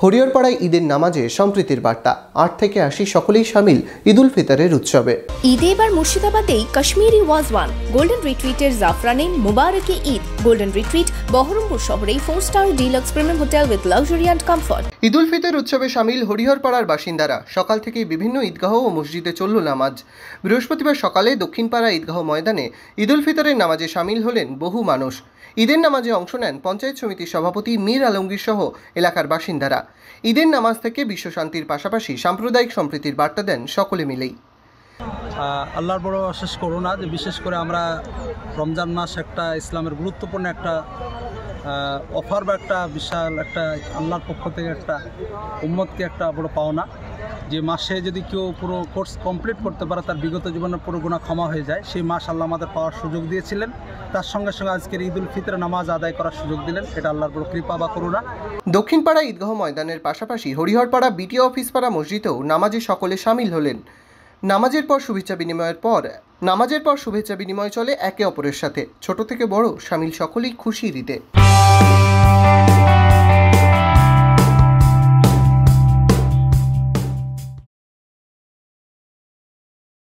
হরিহরপাড়ায় ঈদের নামাজে সম্প্রীতির বার্তা। 8 থেকে 80 সকলেই শামিল ঈদ উল ফিতরের উৎসবে। ঈদে এবার মুর্শিদাবাদেই কাশ্মীরি ওয়াজওয়ান গোল্ডেন রিট্রিটের জাফরানে মুবারকে ঈদ। গোল্ডেন রিট্রিট বহরমপুর শহরে 4-স্টার deluxe premium hotel with luxury and comfort. Eid ul Fitr উৎসবে শামিল হরিহরপাড়ার বাসিন্দারা। সকাল থেকেই বিভিন্ন ঈদগাহ ও মসজিদে চলল নামাজ। বৃহস্পতিবার সকালে দক্ষিণপাড়া ঈদগাহ ময়দানে ঈদ উল ফিতরের নামাজে শামিল হলেন বহু মানুষ। ঈদের নামাজে অংশ নেন পঞ্চায়েত সমিতির সভাপতি মীর আলমগীর সহ এলাকার বাসিন্দারা। ঈদের নামাজ থেকে বিশ্বশান্তির পাশাপাশি সাম্প্রদায়িক সম্প্রীতির বার্তা দেন সকলে মিলেই। আল্লাহর বড় অশেষ করুণা যে বিশেষ করে আমরা রমজান মাস একটা ইসলামের গুরুত্বপূর্ণ একটা অফার বা একটা বিশাল একটা আল্লাহর পক্ষ থেকে একটা উম্মতকে একটা বড় পাওনা, যে মাসে যদি কেউ পুরো কোর্স কমপ্লিট করতে পারে তার বিগত জীবনের পুরো গুনাহ ক্ষমা হয়ে যায়। সেই মাস আল্লাহ আমাদের পাওয়ার সুযোগ দিয়েছিলেন, তার সঙ্গে সঙ্গে আজকের ঈদ উল ফিতর নামাজ আদায় করার সুযোগ দিলেন। এটা আল্লাহর বড় কৃপা বা করুণা। দক্ষিণপাড়া ঈদগাহ ময়দানের পাশাপাশি হরিহরপাড়া বিটিও অফিস পাড়া মসজিদেও নামাজে সকলে শামিল হলেন। নামাজের পর শুভেচ্ছা বিনিময় চলে একে অপরের সাথে। ছোট থেকে বড় শামিল সকলেই খুশি ঈদে।